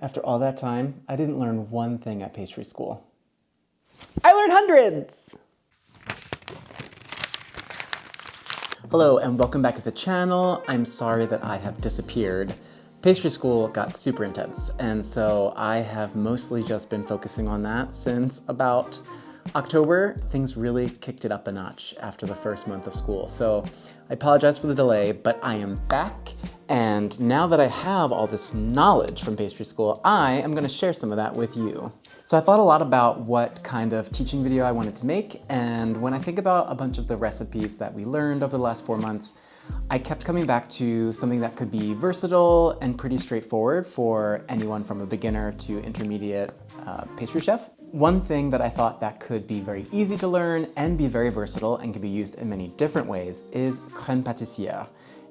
After all that time, I didn't learn one thing at pastry school. I learned hundreds! Hello and welcome back to the channel. I'm sorry that I have disappeared. Pastry school got super intense, and so I have mostly just been focusing on that since about October. Things really kicked it up a notch after the first month of school. So I apologize for the delay, but I am back. And now that I have all this knowledge from pastry school, I am gonna share some of that with you. So I thought a lot about what kind of teaching video I wanted to make. And when I think about a bunch of the recipes that we learned over the last 4 months, I kept coming back to something that could be versatile and pretty straightforward for anyone from a beginner to intermediate pastry chef. One thing that I thought that could be very easy to learn and be very versatile and can be used in many different ways is crème pâtissière.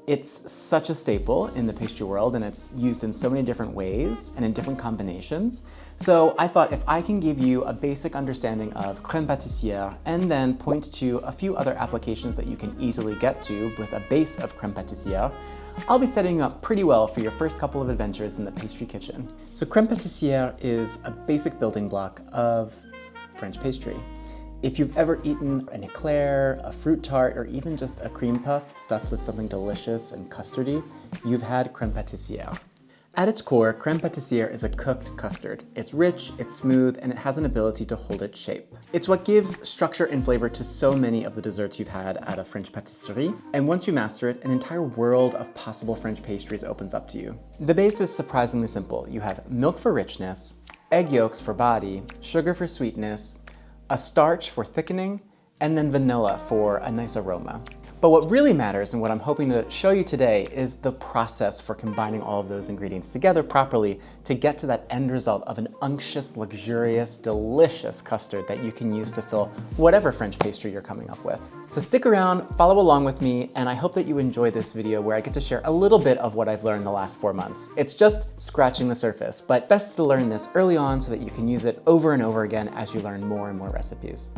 It's such a staple in the pastry world, and it's used in so many different ways and in different combinations. So I thought if I can give you a basic understanding of crème pâtissière and then point to a few other applications that you can easily get to with a base of crème pâtissière, I'll be setting you up pretty well for your first couple of adventures in the pastry kitchen. So crème pâtissière is a basic building block of French pastry. If you've ever eaten an éclair, a fruit tart, or even just a cream puff stuffed with something delicious and custardy, you've had crème pâtissière. At its core, crème pâtissière is a cooked custard. It's rich, it's smooth, and it has an ability to hold its shape. It's what gives structure and flavor to so many of the desserts you've had at a French patisserie, and once you master it, an entire world of possible French pastries opens up to you. The base is surprisingly simple. You have milk for richness, egg yolks for body, sugar for sweetness, a starch for thickening, and then vanilla for a nice aroma. But what really matters, and what I'm hoping to show you today, is the process for combining all of those ingredients together properly to get to that end result of an unctuous, luxurious, delicious custard that you can use to fill whatever French pastry you're coming up with. So stick around, follow along with me, and I hope that you enjoy this video where I get to share a little bit of what I've learned the last 4 months. It's just scratching the surface, but best to learn this early on so that you can use it over and over again as you learn more and more recipes.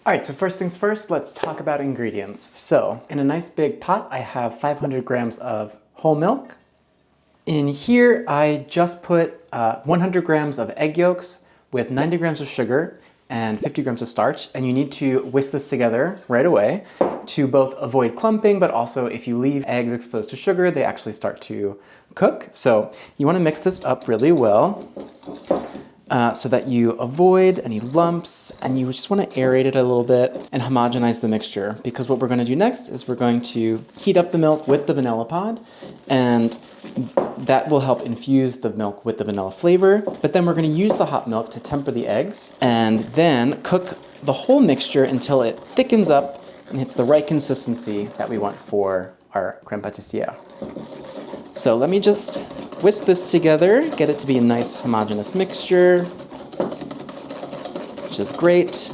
All right, so first things first, let's talk about ingredients. So in a nice big pot, I have 500 grams of whole milk. In here, I just put 100 grams of egg yolks with 90 grams of sugar and 50 grams of starch. And you need to whisk this together right away to both avoid clumping, but also if you leave eggs exposed to sugar, they actually start to cook. So you wanna mix this up really well. So that you avoid any lumps, and you just want to aerate it a little bit and homogenize the mixture, because what we're going to do next is we're going to heat up the milk with the vanilla pod, and that will help infuse the milk with the vanilla flavor. But then we're going to use the hot milk to temper the eggs, and then cook the whole mixture until it thickens up and hits the right consistency that we want for our crème pâtissière. So let me just whisk this together, get it to be a nice homogeneous mixture, which is great.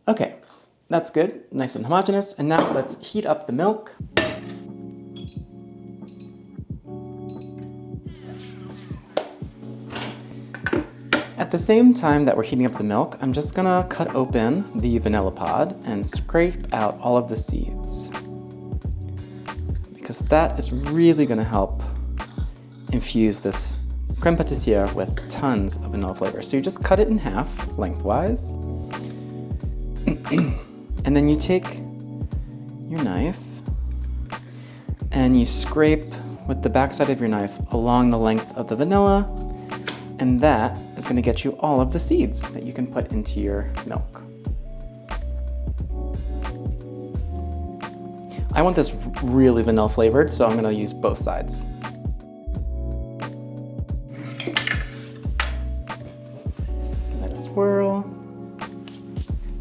Okay, that's good, nice and homogeneous. And now let's heat up the milk. At the same time that we're heating up the milk, I'm just gonna cut open the vanilla pod and scrape out all of the seeds, because that is really gonna help infuse this crème pâtissière with tons of vanilla flavor. So you just cut it in half lengthwise, and then you take your knife and you scrape with the backside of your knife along the length of the vanilla. And that is going to get you all of the seeds that you can put into your milk. I want this really vanilla flavored, so I'm going to use both sides. Give that a swirl.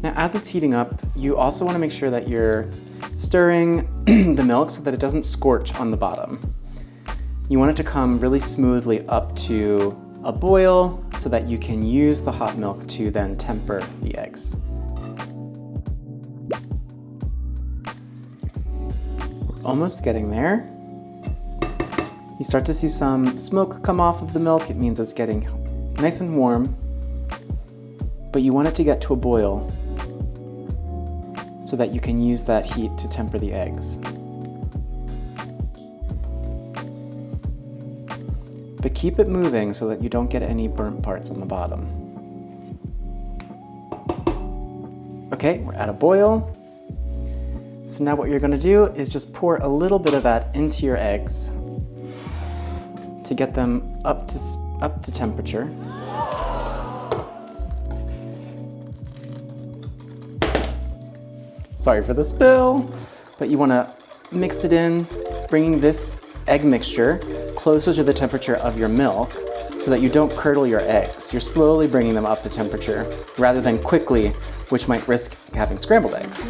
Now, as it's heating up, you also want to make sure that you're stirring the milk so that it doesn't scorch on the bottom. You want it to come really smoothly up to a boil so that you can use the hot milk to then temper the eggs. We're almost getting there. You start to see some smoke come off of the milk. It means it's getting nice and warm, but you want it to get to a boil so that you can use that heat to temper the eggs. but keep it moving so that you don't get any burnt parts on the bottom. Okay, we're at a boil. So now what you're gonna do is just pour a little bit of that into your eggs to get them up to temperature. Sorry for the spill, but you wanna mix it in, bringing this egg mixture closer to the temperature of your milk so that you don't curdle your eggs. You're slowly bringing them up to temperature rather than quickly, which might risk having scrambled eggs.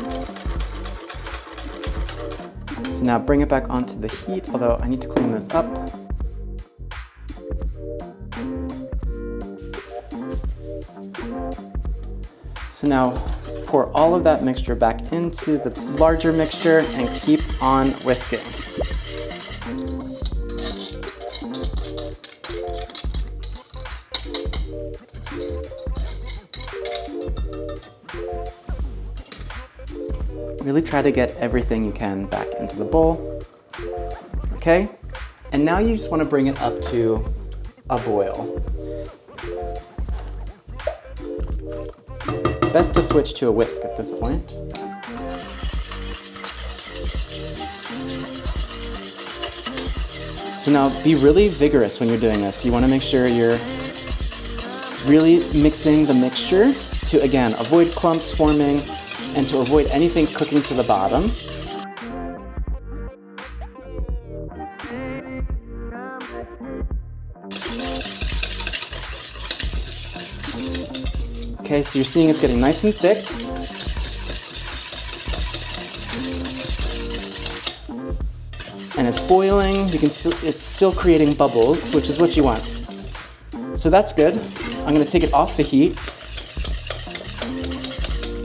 So now bring it back onto the heat, although I need to clean this up. So now pour all of that mixture back into the larger mixture and keep on whisking. Really try to get everything you can back into the bowl. Okay, and now you just want to bring it up to a boil. Best to switch to a whisk at this point. So now be really vigorous when you're doing this. You want to make sure you're really mixing the mixture to, again, avoid clumps forming and to avoid anything cooking to the bottom. Okay, so you're seeing it's getting nice and thick. And it's boiling. You can see it's still creating bubbles, which is what you want. So that's good. I'm going to take it off the heat.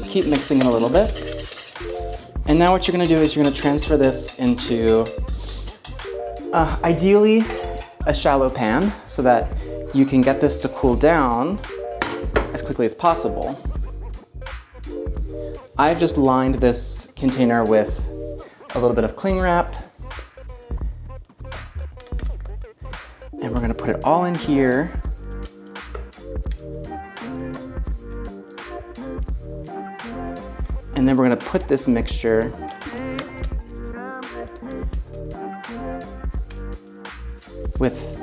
Keep mixing it a little bit. And now what you're going to do is you're going to transfer this into ideally a shallow pan so that you can get this to cool down as quickly as possible. I've just lined this container with a little bit of cling wrap. And we're going to put it all in here. And then we're going to put this mixture with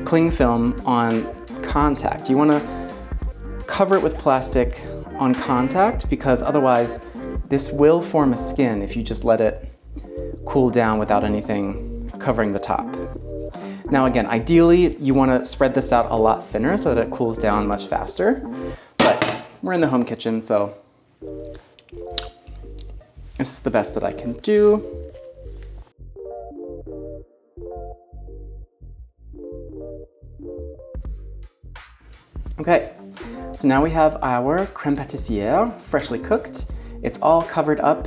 cling film on contact. You want to cover it with plastic on contact because otherwise this will form a skin if you just let it cool down without anything covering the top. Now again, ideally you want to spread this out a lot thinner so that it cools down much faster, but we're in the home kitchen, so this is the best that I can do. Okay, so now we have our crème pâtissière freshly cooked. It's all covered up,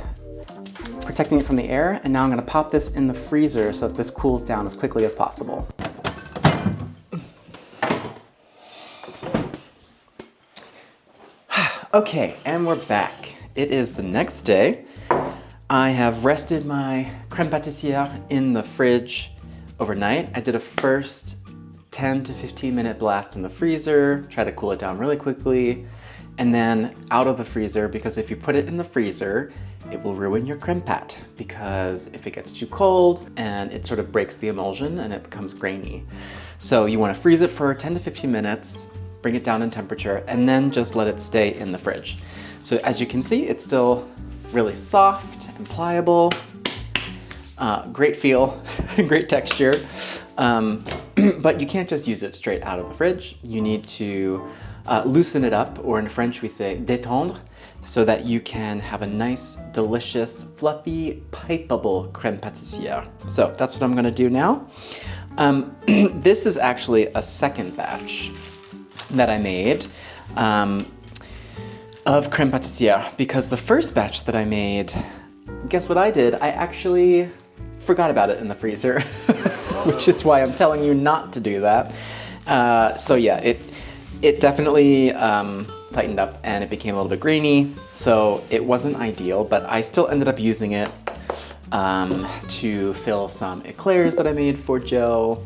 protecting it from the air, and now I'm going to pop this in the freezer so that this cools down as quickly as possible. Okay, and we're back. It is the next day. I have rested my crème pâtissière in the fridge overnight. I did a first 10 to 15 minute blast in the freezer, try to cool it down really quickly, and then out of the freezer, because if you put it in the freezer, it will ruin your crème pâte, because if it gets too cold and it sort of breaks the emulsion and it becomes grainy. So you want to freeze it for 10 to 15 minutes, bring it down in temperature, and then just let it stay in the fridge. So as you can see, it's still really soft and pliable, great feel, great texture, but you can't just use it straight out of the fridge. You need to loosen it up, or in French we say détendre, so that you can have a nice, delicious, fluffy, pipeable crème pâtissière. So that's what I'm gonna do now. This is actually a second batch that I made of crème pâtissière, because the first batch that I made, guess what I did? I actually forgot about it in the freezer, which is why I'm telling you not to do that. So yeah, it definitely tightened up and it became a little bit grainy, so it wasn't ideal, but I still ended up using it to fill some éclairs that I made for Joe,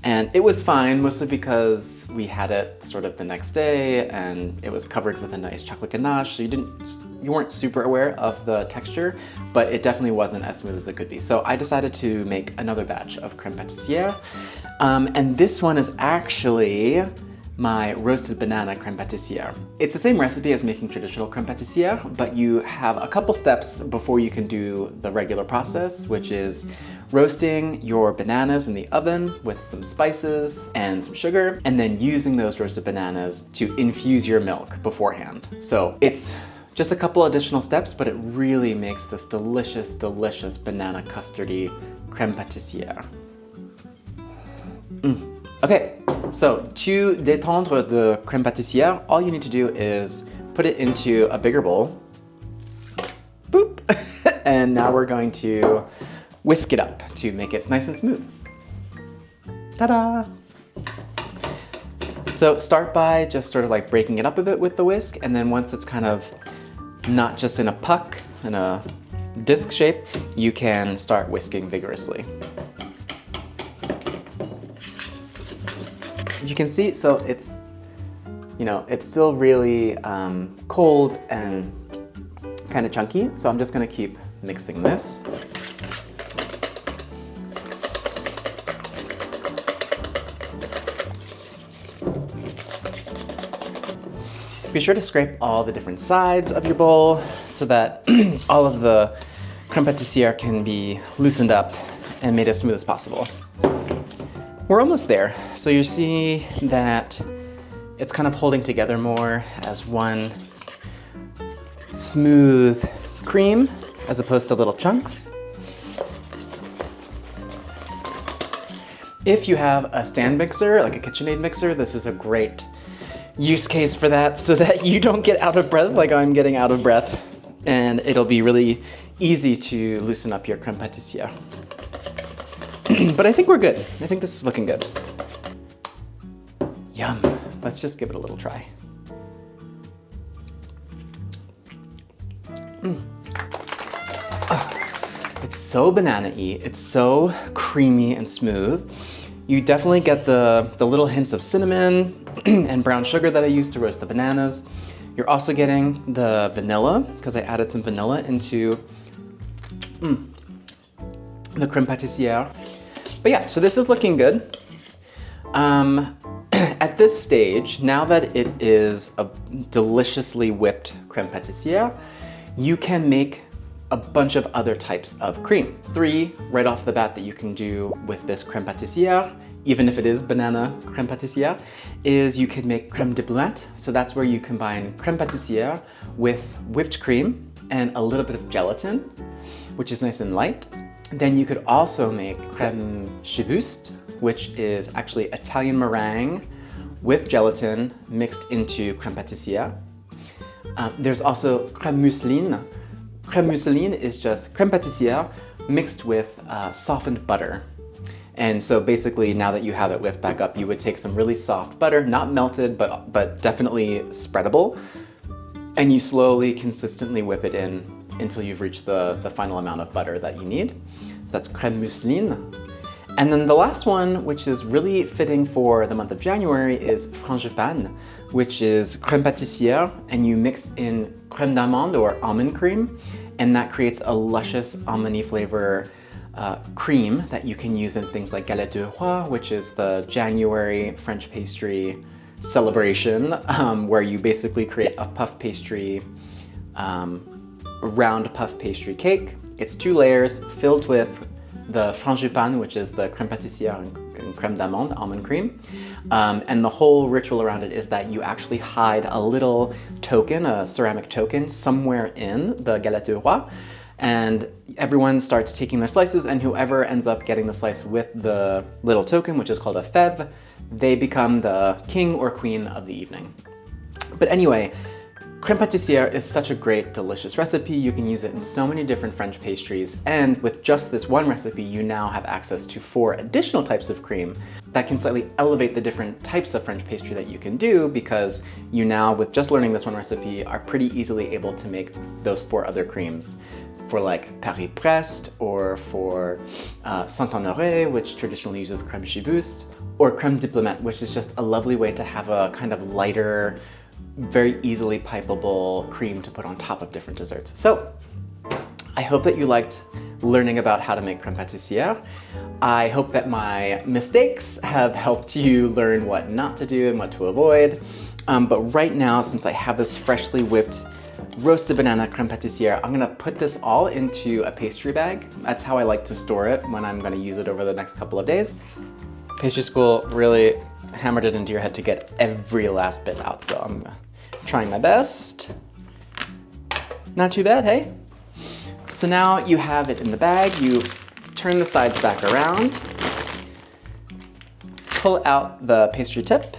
And it was fine, mostly because we had it sort of the next day and it was covered with a nice chocolate ganache, so you weren't super aware of the texture, but it definitely wasn't as smooth as it could be. So I decided to make another batch of crème pâtissière. And this one is actually my roasted banana crème pâtissière. It's the same recipe as making traditional crème pâtissière, but you have a couple steps before you can do the regular process, which is roasting your bananas in the oven with some spices and some sugar, and then using those roasted bananas to infuse your milk beforehand. So it's just a couple additional steps, but it really makes this delicious, delicious banana custardy crème pâtissière. Okay, so to détendre the crème pâtissière, all you need to do is put it into a bigger bowl. Boop! And now we're going to whisk it up to make it nice and smooth. Ta-da! So start by just sort of like breaking it up a bit with the whisk, and then once it's kind of not just in a puck, in a disc shape, you can start whisking vigorously. As you can see, so it's, it's still really cold and kind of chunky, so I'm just gonna keep mixing this. Be sure to scrape all the different sides of your bowl so that all of the crème pâtissière can be loosened up and made as smooth as possible. We're almost there. So you see that it's kind of holding together more as one smooth cream as opposed to little chunks. If you have a stand mixer, like a KitchenAid mixer, this is a great use case for that so that you don't get out of breath like I'm getting out of breath, and it'll be really easy to loosen up your crème pâtissière. But I think we're good. I think this is looking good. Yum. Let's just give it a little try. It's so banana-y. It's so creamy and smooth. You definitely get the little hints of cinnamon and brown sugar that I used to roast the bananas. You're also getting the vanilla, because I added some vanilla into the crème pâtissière. But yeah, so this is looking good. At this stage, now that it is a deliciously whipped crème pâtissière, you can make a bunch of other types of cream. 3 right off the bat that you can do with this crème pâtissière, even if it is banana crème pâtissière, is you could make crème de bleuette. So that's where you combine crème pâtissière with whipped cream and a little bit of gelatin, which is nice and light. Then you could also make crème chibouste, which is actually Italian meringue with gelatin mixed into crème pâtissière. There's also crème mousseline. Crème mousseline is just crème pâtissière mixed with softened butter. And so basically, now that you have it whipped back up, you would take some really soft butter, not melted, but definitely spreadable, and you slowly, consistently whip it in until you've reached the final amount of butter that you need. So that's crème mousseline. And then the last one, which is really fitting for the month of January, is frangipane, which is crème pâtissière, and you mix in crème d'amande or almond cream, and that creates a luscious almondy flavor cream that you can use in things like galette de roi, which is the January French pastry celebration, where you basically create a puff pastry, round puff pastry cake. It's 2 layers filled with the frangipane, which is the crème pâtissière and crème d'amande, almond cream. And the whole ritual around it is that you actually hide a little token, a ceramic token, somewhere in the galette de roi. And everyone starts taking their slices, and whoever ends up getting the slice with the little token, which is called a fève, they become the king or queen of the evening. But anyway, crème pâtissière is such a great, delicious recipe. You can use it in so many different French pastries, and with just this one recipe, you now have access to 4 additional types of cream that can slightly elevate the different types of French pastry that you can do, because you now, with just learning this one recipe, are pretty easily able to make those 4 other creams for like Paris Brest, or for Saint-Honoré, which traditionally uses crème chibouste, or crème diplomate, which is just a lovely way to have a kind of lighter, very easily pipeable cream to put on top of different desserts. So I hope that you liked learning about how to make crème pâtissière. I hope that my mistakes have helped you learn what not to do and what to avoid. But right now, since I have this freshly whipped roasted banana crème pâtissière, I'm gonna put this all into a pastry bag. That's how I like to store it when I'm gonna use it over the next couple of days. Pastry school really hammered it into your head to get every last bit out, so I'm trying my best. Not too bad, hey? So now you have it in the bag, you turn the sides back around, pull out the pastry tip,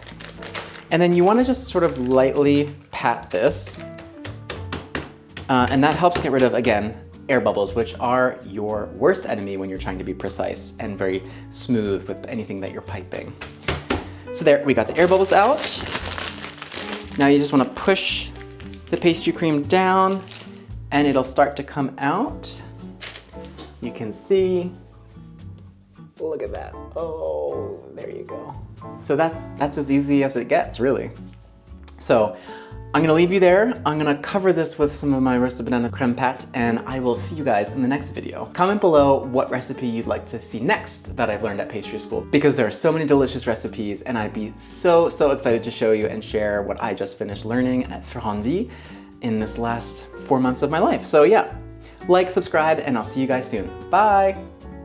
and then you want to just sort of lightly pat this. And that helps get rid of, again, air bubbles, which are your worst enemy when you're trying to be precise and very smooth with anything that you're piping. So there, we got the air bubbles out. Now you just want to push the pastry cream down and it'll start to come out. You can see, look at that. Oh, there you go. So that's as easy as it gets, really. So I'm gonna leave you there. I'm gonna cover this with some of my roasted banana crème pâte, and I will see you guys in the next video. Comment below what recipe you'd like to see next that I've learned at pastry school, because there are so many delicious recipes, and I'd be so excited to show you and share what I just finished learning at Ferrandi in this last 4 months of my life. So yeah, like, subscribe, and I'll see you guys soon. Bye.